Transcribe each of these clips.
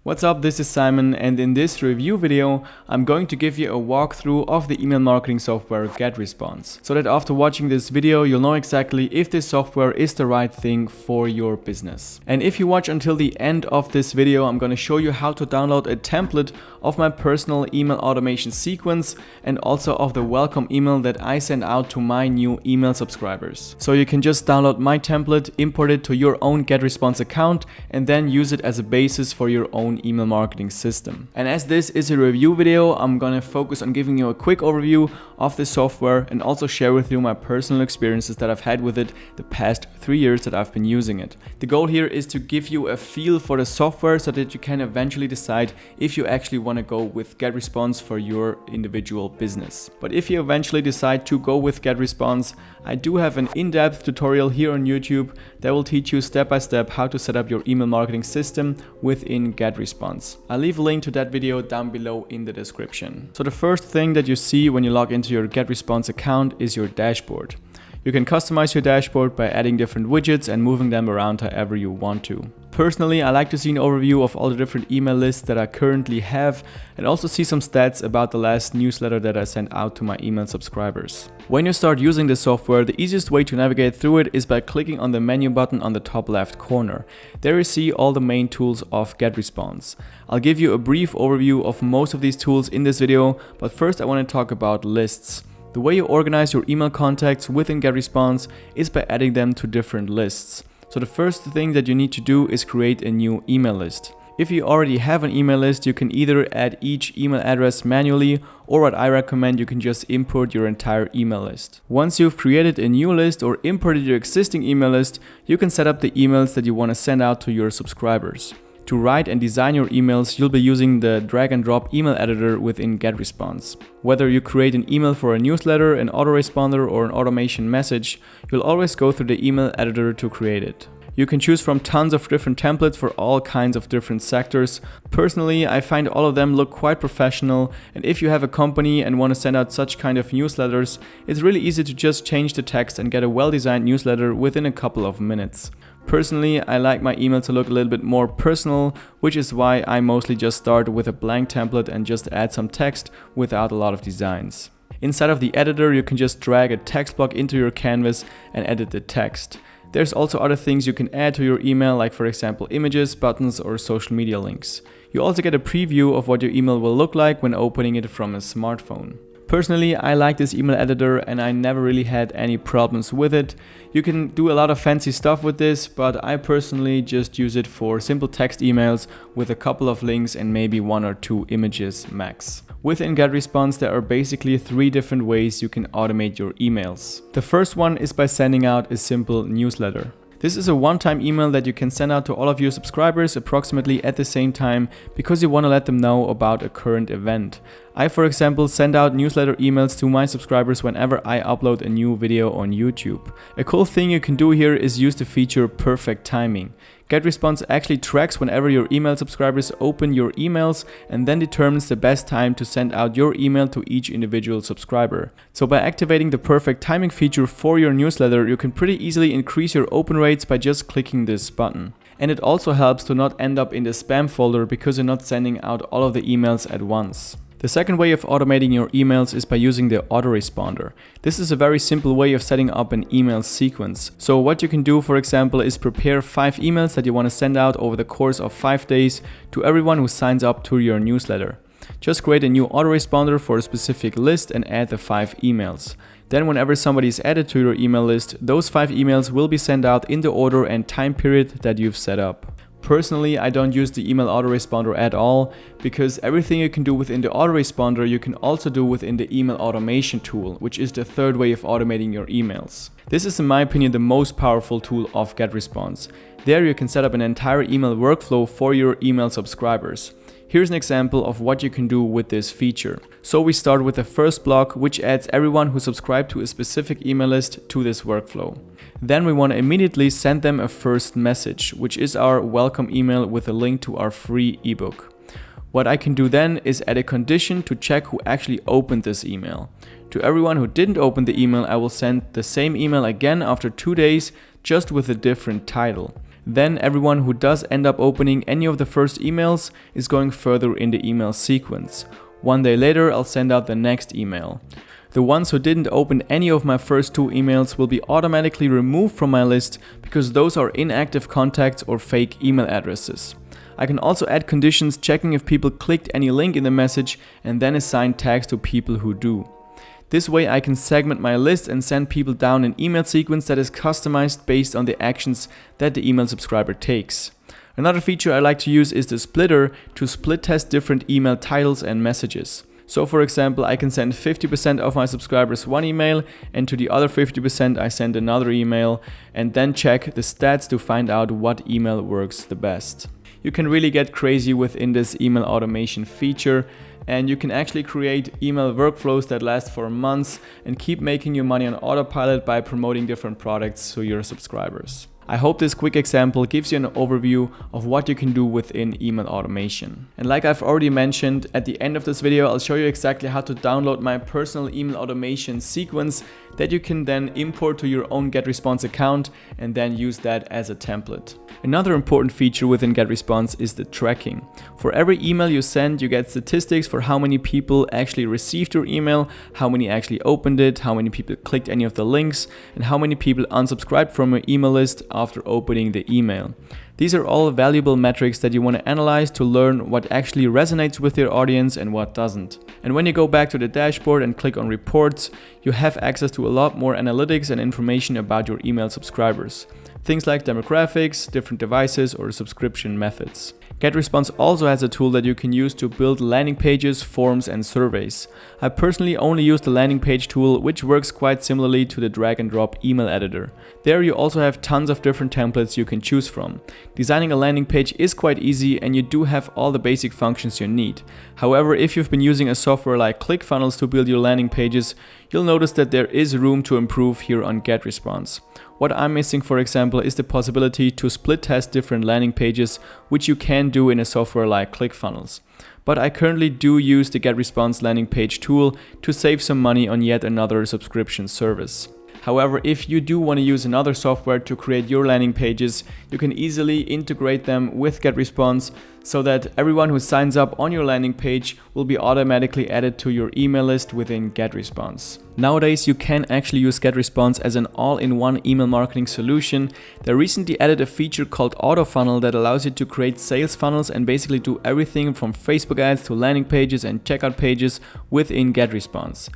What's up, this is Simon, and in this review video I'm going to give you a walkthrough of the email marketing software GetResponse, so that after watching this video you'll know exactly if this software is the right thing for your business. And if you watch until the end of this video, I'm going to show you how to download a template of my personal email automation sequence and also of the welcome email that I send out to my new email subscribers. So you can just download my template, import it to your own GetResponse account, and then use it as a basis for your own email marketing system. And as this is a review video, I'm gonna focus on giving you a quick overview of the software and also share with you my personal experiences that I've had with it the past 3 years that I've been using it. The goal here is to give you a feel for the software so that you can eventually decide if you actually want to go with GetResponse for your individual business. But if you eventually decide to go with GetResponse, I do have an in-depth tutorial here on YouTube that will teach you step by step how to set up your email marketing system within GetResponse. I'll leave a link to that video down below in the description. So the first thing that you see when you log into your GetResponse account is your dashboard. You can customize your dashboard by adding different widgets and moving them around however you want to. Personally, I like to see an overview of all the different email lists that I currently have and also see some stats about the last newsletter that I sent out to my email subscribers. When you start using this software, the easiest way to navigate through it is by clicking on the menu button on the top left corner. There you see all the main tools of GetResponse. I'll give you a brief overview of most of these tools in this video, but first I want to talk about lists. The way you organize your email contacts within GetResponse is by adding them to different lists. So the first thing that you need to do is create a new email list. If you already have an email list, you can either add each email address manually, or what I recommend, you can just import your entire email list. Once you've created a new list or imported your existing email list, you can set up the emails that you want to send out to your subscribers. To write and design your emails, you'll be using the drag and drop email editor within GetResponse. Whether you create an email for a newsletter, an autoresponder, or an automation message, you'll always go through the email editor to create it. You can choose from tons of different templates for all kinds of different sectors. Personally, I find all of them look quite professional, and if you have a company and want to send out such kind of newsletters, it's really easy to just change the text and get a well-designed newsletter within a couple of minutes. Personally, I like my email to look a little bit more personal, which is why I mostly just start with a blank template and just add some text without a lot of designs. Inside of the editor, you can just drag a text block into your canvas and edit the text. There's also other things you can add to your email, like for example images, buttons, or social media links. You also get a preview of what your email will look like when opening it from a smartphone. Personally, I like this email editor and I never really had any problems with it. You can do a lot of fancy stuff with this, but I personally just use it for simple text emails with a couple of links and maybe 1 or 2 images max. Within GetResponse, there are basically 3 different ways you can automate your emails. The first one is by sending out a simple newsletter. This is a one-time email that you can send out to all of your subscribers approximately at the same time because you want to let them know about a current event. I, for example, send out newsletter emails to my subscribers whenever I upload a new video on YouTube. A cool thing you can do here is use the feature perfect timing. GetResponse actually tracks whenever your email subscribers open your emails and then determines the best time to send out your email to each individual subscriber. So by activating the perfect timing feature for your newsletter, you can pretty easily increase your open rates by just clicking this button. And it also helps to not end up in the spam folder because you're not sending out all of the emails at once. The second way of automating your emails is by using the autoresponder. This is a very simple way of setting up an email sequence. So what you can do, for example, is prepare 5 emails that you want to send out over the course of 5 days to everyone who signs up to your newsletter. Just create a new autoresponder for a specific list and add the 5 emails. Then whenever somebody is added to your email list, those 5 emails will be sent out in the order and time period that you've set up. Personally, I don't use the email autoresponder at all because everything you can do within the autoresponder you can also do within the email automation tool, which is the third way of automating your emails. This is in my opinion the most powerful tool of GetResponse. There you can set up an entire email workflow for your email subscribers. Here's an example of what you can do with this feature. So we start with the first block, which adds everyone who subscribed to a specific email list to this workflow. Then we want to immediately send them a first message, which is our welcome email with a link to our free ebook. What I can do then is add a condition to check who actually opened this email. To everyone who didn't open the email, I will send the same email again after 2 days, just with a different title. Then everyone who does end up opening any of the first emails is going further in the email sequence. 1 day later, I'll send out the next email. The ones who didn't open any of my first 2 emails will be automatically removed from my list because those are inactive contacts or fake email addresses. I can also add conditions checking if people clicked any link in the message and then assign tags to people who do. This way I can segment my list and send people down an email sequence that is customized based on the actions that the email subscriber takes. Another feature I like to use is the splitter to split test different email titles and messages. So for example, I can send 50% of my subscribers one email and to the other 50% I send another email and then check the stats to find out what email works the best. You can really get crazy within this email automation feature, and you can actually create email workflows that last for months and keep making you money on autopilot by promoting different products to your subscribers. I hope this quick example gives you an overview of what you can do within email automation. And like I've already mentioned, at the end of this video, I'll show you exactly how to download my personal email automation sequence that you can then import to your own GetResponse account and then use that as a template. Another important feature within GetResponse is the tracking. For every email you send, you get statistics for how many people actually received your email, how many actually opened it, how many people clicked any of the links, and how many people unsubscribed from your email list after opening the email. These are all valuable metrics that you want to analyze to learn what actually resonates with your audience and what doesn't. And when you go back to the dashboard and click on reports, you have access to a lot more analytics and information about your email subscribers. Things like demographics, different devices, or subscription methods. GetResponse also has a tool that you can use to build landing pages, forms, and surveys. I personally only use the landing page tool, which works quite similarly to the drag and drop email editor. There you also have tons of different templates you can choose from. Designing a landing page is quite easy and you do have all the basic functions you need. However, if you've been using a software like ClickFunnels to build your landing pages, you'll notice that there is room to improve here on GetResponse. What I'm missing, for example, is the possibility to split test different landing pages, which you can do in a software like ClickFunnels. But I currently do use the GetResponse landing page tool to save some money on yet another subscription service. However, if you do want to use another software to create your landing pages, you can easily integrate them with GetResponse so that everyone who signs up on your landing page will be automatically added to your email list within GetResponse. Nowadays, you can actually use GetResponse as an all-in-one email marketing solution. They recently added a feature called Auto Funnel that allows you to create sales funnels and basically do everything from Facebook ads to landing pages and checkout pages within GetResponse.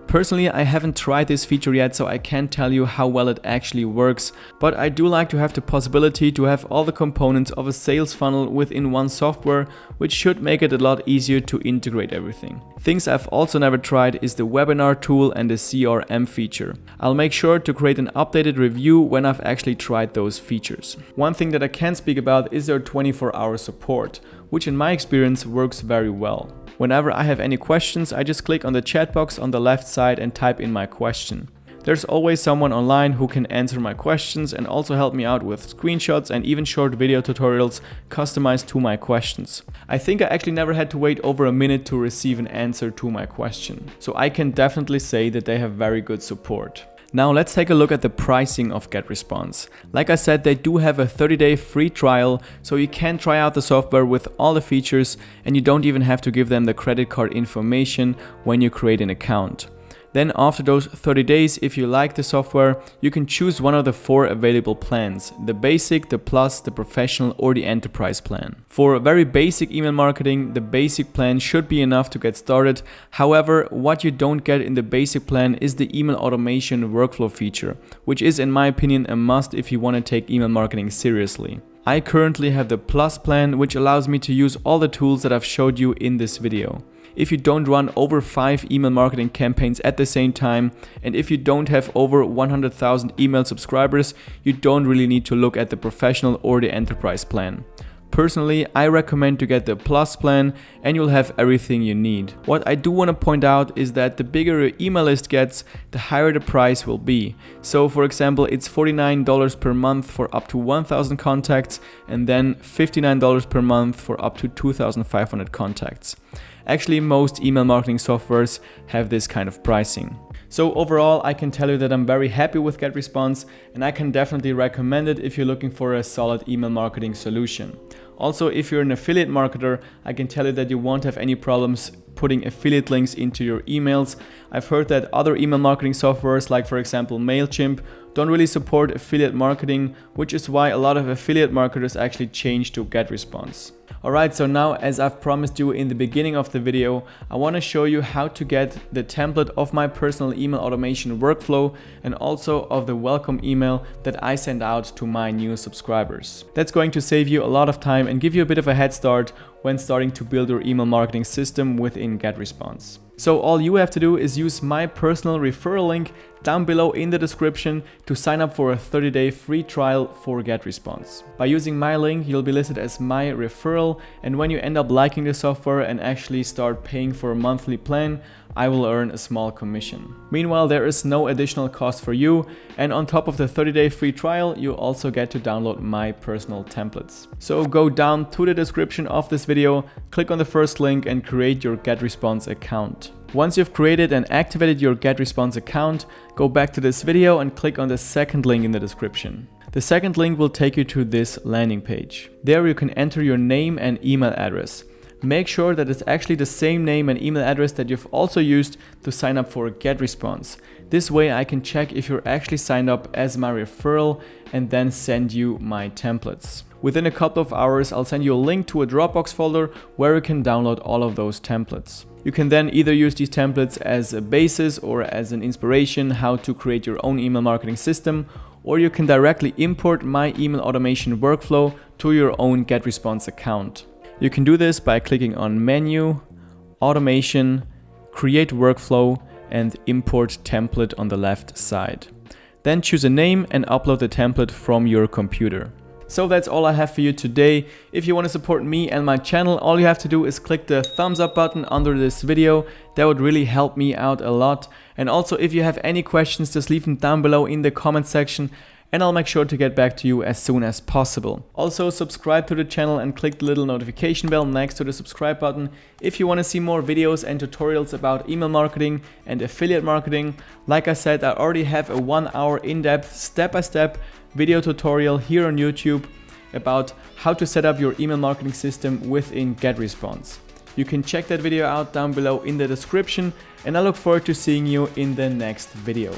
Personally, I haven't tried this feature yet, so I can't tell you how well it actually works, but I do like to have the possibility to have all the components of a sales funnel within one software, which should make it a lot easier to integrate everything. Things I've also never tried is the webinar tool and the CRM feature. I'll make sure to create an updated review when I've actually tried those features. One thing that I can speak about is their 24-hour support, which in my experience works very well. Whenever I have any questions, I just click on the chat box on the left side and type in my question. There's always someone online who can answer my questions and also help me out with screenshots and even short video tutorials customized to my questions. I think I actually never had to wait over a minute to receive an answer to my question. So I can definitely say that they have very good support. Now let's take a look at the pricing of GetResponse. Like I said, they do have a 30-day free trial, so you can try out the software with all the features and you don't even have to give them the credit card information when you create an account. Then after those 30 days, if you like the software, you can choose one of the 4 available plans: the basic, the plus, the professional, or the enterprise plan. For very basic email marketing, the basic plan should be enough to get started. However, what you don't get in the basic plan is the email automation workflow feature, which is in my opinion a must if you want to take email marketing seriously. I currently have the plus plan, which allows me to use all the tools that I've showed you in this video. If you don't run over 5 email marketing campaigns at the same time, and if you don't have over 100,000 email subscribers, you don't really need to look at the professional or the enterprise plan. Personally, I recommend to get the plus plan and you'll have everything you need. What I do want to point out is that the bigger your email list gets, the higher the price will be. So for example, it's $49 per month for up to 1,000 contacts and then $59 per month for up to 2,500 contacts. Actually, most email marketing softwares have this kind of pricing. So overall, I can tell you that I'm very happy with GetResponse, and I can definitely recommend it if you're looking for a solid email marketing solution. Also, if you're an affiliate marketer, I can tell you that you won't have any problems putting affiliate links into your emails. I've heard that other email marketing softwares, like for example MailChimp, don't really support affiliate marketing, which is why a lot of affiliate marketers actually change to GetResponse. Alright, so now, as I've promised you in the beginning of the video, I want to show you how to get the template of my personal email automation workflow and also of the welcome email that I send out to my new subscribers. That's going to save you a lot of time and give you a bit of a head start when starting to build your email marketing system within GetResponse. So all you have to do is use my personal referral link down below in the description to sign up for a 30-day free trial for GetResponse. By using my link, you'll be listed as my referral, and when you end up liking the software and actually start paying for a monthly plan, I will earn a small commission. Meanwhile, there is no additional cost for you, and on top of the 30-day free trial, you also get to download my personal templates. So go down to the description of this video, click on the first link and create your GetResponse account. Once you've created and activated your GetResponse account, go back to this video and click on the second link in the description. The second link will take you to this landing page. There you can enter your name and email address. Make sure that it's actually the same name and email address that you've also used to sign up for GetResponse. This way I can check if you're actually signed up as my referral and then send you my templates. Within a couple of hours, I'll send you a link to a Dropbox folder where you can download all of those templates. You can then either use these templates as a basis or as an inspiration how to create your own email marketing system, or you can directly import my email automation workflow to your own GetResponse account. You can do this by clicking on Menu, Automation, Create Workflow, and Import Template on the left side. Then choose a name and upload the template from your computer. So that's all I have for you today. If you want to support me and my channel, all you have to do is click the thumbs up button under this video. That would really help me out a lot. And also, if you have any questions, just leave them down below in the comment section and I'll make sure to get back to you as soon as possible. Also, subscribe to the channel and click the little notification bell next to the subscribe button if you want to see more videos and tutorials about email marketing and affiliate marketing. Like I said, I already have a 1-hour in-depth step-by-step video tutorial here on YouTube about how to set up your email marketing system within GetResponse. You can check that video out down below in the description, and I look forward to seeing you in the next video.